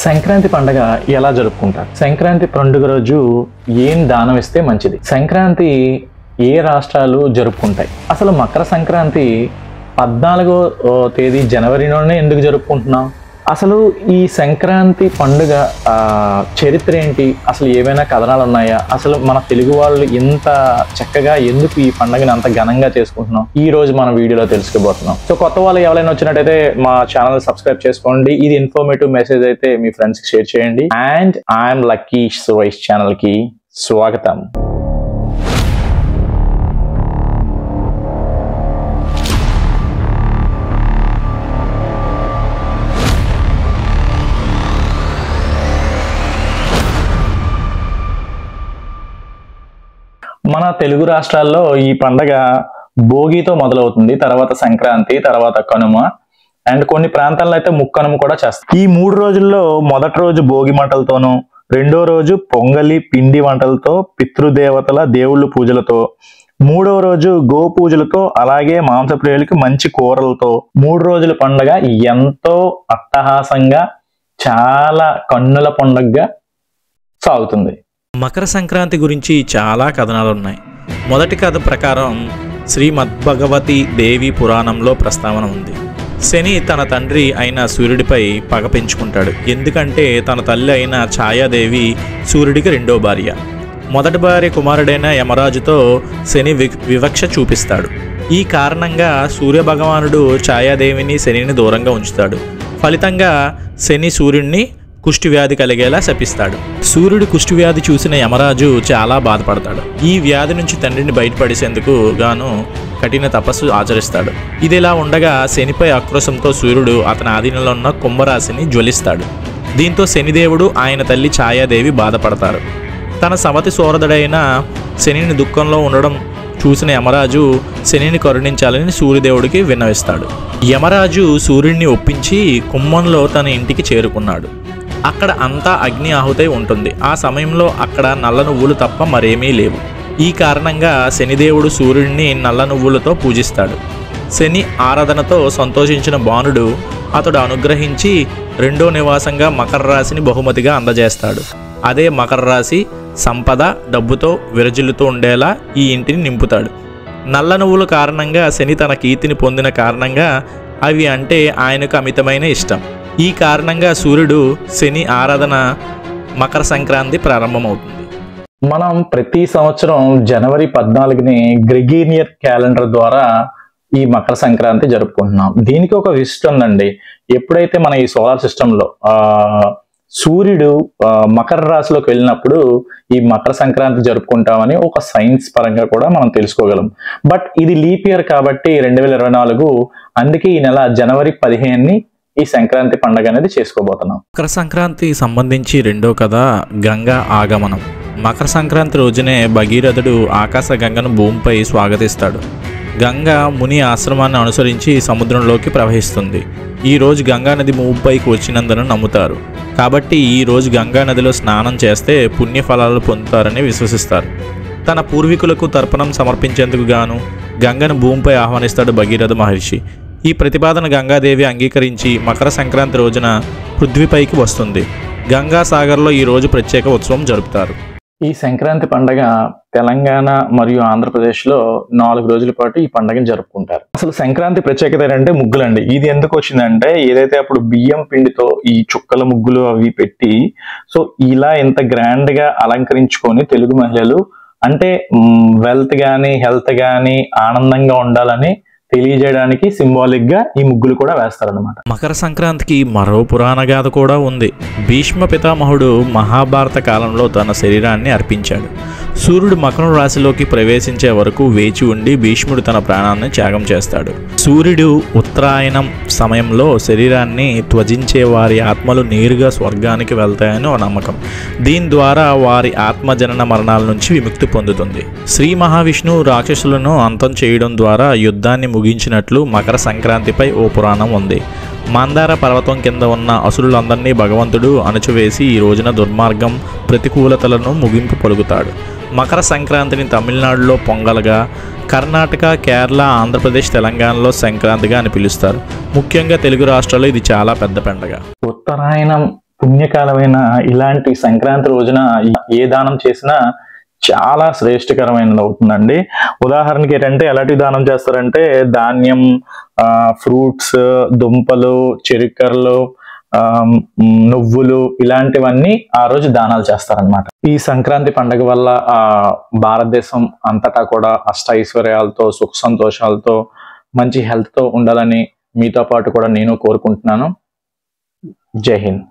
సంక్రాంతి పండగ ఎలా జరుపుకుంటారు? సంక్రాంతి పండుగ రోజు ఏం దానం ఇస్తే మంచిది? సంక్రాంతి ఏ రాష్ట్రాలు జరుపుకుంటాయి? అసలు మకర సంక్రాంతి 14వ తేదీ జనవరిలోనే ఎందుకు జరుపుకుంటున్నాం? అసలు ఈ సంక్రాంతి పండుగ చరిత్ర ఏంటి? అసలు ఏమైనా కథనాలు ఉన్నాయా? అసలు మన తెలుగు వాళ్ళు ఇంత చక్కగా ఎందుకు ఈ పండుగని అంత ఘనంగా చేసుకుంటున్నాం? ఈ రోజు మన వీడియోలో తెలుసుకోబోతున్నాం. సో కొత్త వాళ్ళు ఎవరైనా వచ్చినట్టయితే మా ఛానల్ సబ్స్క్రైబ్ చేసుకోండి. ఇది ఇన్ఫర్మేటివ్ మెసేజ్ అయితే మీ ఫ్రెండ్స్ కి షేర్ చేయండి. అండ్ ఐఎమ్ లక్కీ సువైస్ ఛానల్ కి స్వాగతం. మన తెలుగు రాష్ట్రాల్లో ఈ పండగ భోగితో మొదలవుతుంది, తర్వాత సంక్రాంతి, తర్వాత కనుమ, అండ్ కొన్ని ప్రాంతాల్లో అయితే ముక్కనుమ కూడా చేస్తారు. ఈ 3 రోజుల్లో మొదటి రోజు భోగి మంటలతోనూ, రెండో రోజు పొంగలి పిండి వంటలతో పితృదేవతల దేవుళ్ళు పూజలతో, 3వ రోజు గో పూజలతో, అలాగే మాంసప్రియులకి మంచి కూరలతో 3 రోజుల పండుగ ఎంతో అట్టహాసంగా చాలా కన్నుల పండుగగా సాగుతుంది. మకర సంక్రాంతి గురించి చాలా కథనాలు ఉన్నాయి. మొదటి కథ ప్రకారం శ్రీమద్భగవతి దేవి పురాణంలో ప్రస్తావన ఉంది. శని తన తండ్రి అయిన సూర్యుడిపై పగ పెంచుకుంటాడు. ఎందుకంటే తన తల్లి అయిన ఛాయాదేవి సూర్యుడికి రెండో భార్య. మొదటి భార్య కుమారుడైన యమరాజుతో శని వివక్ష చూపిస్తాడు. ఈ కారణంగా సూర్యభగవానుడు ఛాయాదేవిని శనిని దూరంగా ఉంచుతాడు. ఫలితంగా శని సూర్యుడిని కుష్ఠవ్యాధి కలిగేలా శపిస్తాడు. సూర్యుడి కుష్ఠవ్యాధి చూసిన యమరాజు చాలా బాధపడతాడు. ఈ వ్యాధి నుంచి తండ్రిని బయటపడేసేందుకు గాను కఠిన తపస్సు ఆచరిస్తాడు. ఇదిలా ఉండగా శనిపై ఆక్రోశంతో సూర్యుడు అతని ఆధీనంలో ఉన్న కుంభరాశిని జ్వలిస్తాడు. దీంతో శనిదేవుడు ఆయన తల్లి ఛాయాదేవి బాధపడతారు. తన సవతి సోదరుడైన శనిని దుఃఖంలో ఉండడం చూసిన యమరాజు శనిని కరుణించాలని సూర్యదేవుడికి విన్నవిస్తాడు. యమరాజు సూర్యుడిని ఒప్పించి కుంభంలో తన ఇంటికి చేరుకున్నాడు. అక్కడ అంతా అగ్ని ఆహుతై ఉంటుంది. ఆ సమయంలో అక్కడ నల్ల నువ్వులు తప్ప మరేమీ లేవు. ఈ కారణంగా శనిదేవుడు సూర్యుడిని నల్ల నువ్వులతో పూజిస్తాడు. శని ఆరాధనతో సంతోషించిన బాణుడు అతడు అనుగ్రహించి రెండో నివాసంగా మకర రాశిని బహుమతిగా అందజేస్తాడు. అదే మకర రాశి సంపద డబ్బుతో విరజిల్లుతూ ఉండేలా ఈ ఇంటిని నింపుతాడు. నల్ల నువ్వుల కారణంగా శని తన కీర్తిని పొందిన కారణంగా అవి అంటే ఆయనకు అమితమైన ఇష్టం. ఈ కారణంగా సూర్యుడు శని ఆరాధన మకర సంక్రాంతి ప్రారంభమవుతుంది. మనం ప్రతి సంవత్సరం జనవరి 14ని గ్రెగేరియన్ క్యాలెండర్ ద్వారా ఈ మకర సంక్రాంతి జరుపుకుంటున్నాం. దీనికి ఒక విశిష్టం ఉందండి. ఎప్పుడైతే మన ఈ సోలార్ సిస్టంలో సూర్యుడు మకర రాశిలోకి వెళ్ళినప్పుడు ఈ మకర సంక్రాంతి జరుపుకుంటామని ఒక సైన్స్ పరంగా కూడా మనం తెలుసుకోగలం. బట్ ఇది లీప్ ఇయర్ కాబట్టి 2024, అందుకే ఈ నెల జనవరి 15ని ఈ సంక్రాంతి పండుగ అనేది చేసుకోబోతున్నాం. మకర సంక్రాంతి సంబంధించి రెండో కథ గంగా ఆగమనం. మకర సంక్రాంతి రోజునే భగీరథుడు ఆకాశ గంగను భూమిపై స్వాగతిస్తాడు. గంగ ముని ఆశ్రమాన్ని అనుసరించి సముద్రంలోకి ప్రవహిస్తుంది. ఈ రోజు గంగా నది భూమిపైకి వచ్చినందున నమ్ముతారు. కాబట్టి ఈ రోజు గంగా నదిలో స్నానం చేస్తే పుణ్యఫలాలు పొందుతారని విశ్వసిస్తారు. తన పూర్వీకులకు తర్పణం సమర్పించేందుకు గాను గంగను భూమిపై ఆహ్వానిస్తాడు భగీరథ మహర్షి. ఈ ప్రతిపాదన గంగాదేవి అంగీకరించి మకర సంక్రాంతి రోజున పృథ్వీపైకి వస్తుంది. గంగా సాగర్లో ఈ రోజు ప్రత్యేక ఉత్సవం జరుపుతారు. ఈ సంక్రాంతి పండుగ తెలంగాణ మరియు ఆంధ్రప్రదేశ్లో 4 రోజుల పాటు ఈ పండుగను జరుపుకుంటారు. అసలు సంక్రాంతి ప్రత్యేకత ఏంటంటే ముగ్గులండి. ఇది ఎందుకు వచ్చిందంటే, ఏదైతే అప్పుడు బియ్యం పిండితో ఈ చుక్కల ముగ్గులు అవి పెట్టి సో ఇలా ఇంత గ్రాండ్ గా అలంకరించుకొని తెలుగు మహిళలు అంటే వెల్త్ గానీ హెల్త్ గానీ ఆనందంగా ఉండాలని తెలియజేయడానికి సింబాలిక్ గా ఈ ముగ్గులు కూడా వేస్తారన్నమాట. మకర సంక్రాంతికి మరో పురాణ గాథ కూడా ఉంది. భీష్మ పితామహుడు మహాభారత కాలంలో తన శరీరాన్ని అర్పించాడు. సూర్యుడు మకర రాశిలోకి ప్రవేశించే వరకు వేచి ఉండి భీష్ముడు తన ప్రాణాన్ని త్యాగం చేస్తాడు. సూర్యుడు ఉత్తరాయణం సమయంలో శరీరాన్ని త్వజించే వారి ఆత్మలు నేరుగా స్వర్గానికి వెళ్తాయని ఒక నమ్మకం. దీని ద్వారా వారి ఆత్మజనన మరణాల నుంచి విముక్తి పొందుతుంది. శ్రీ మహావిష్ణువు రాక్షసులను అంతం చేయడం ద్వారా యుద్ధాన్ని ముగించినట్లు మకర సంక్రాంతిపై ఓ పురాణం ఉంది. మందార పర్వతం కింద ఉన్న అసురులందరినీ భగవంతుడు అణచివేసి ఈ రోజున దుర్మార్గం ప్రతికూలతలను ముగింపు పలుకుతాడు. మకర సంక్రాంతిని తమిళనాడులో పొంగల్గా, కర్ణాటక, కేరళ, ఆంధ్రప్రదేశ్, తెలంగాణలో సంక్రాంతిగా అని పిలుస్తారు. ముఖ్యంగా తెలుగు రాష్ట్రాల్లో ఇది చాలా పెద్ద పండుగ. ఉత్తరాయణం పుణ్యకాలమైన ఇలాంటి సంక్రాంతి రోజున ఏ దానం చేసినా చాలా శ్రేష్టకరమైనది అవుతుందండి. ఉదాహరణకి ఏంటంటే ఎలాంటి దానం చేస్తారంటే ధాన్యం, ఫ్రూట్స్, దుంపలు, చెరుకర్రలు, నువ్వులు ఇలాంటివన్నీ ఆ రోజు దానాలు చేస్తారనమాట. ఈ సంక్రాంతి పండుగ వల్ల భారతదేశం అంతటా కూడా అష్టైశ్వర్యాలతో, సుఖ సంతోషాలతో, మంచి హెల్త్తో ఉండాలని మీతో పాటు కూడా నేను కోరుకుంటున్నాను. జై హింద్.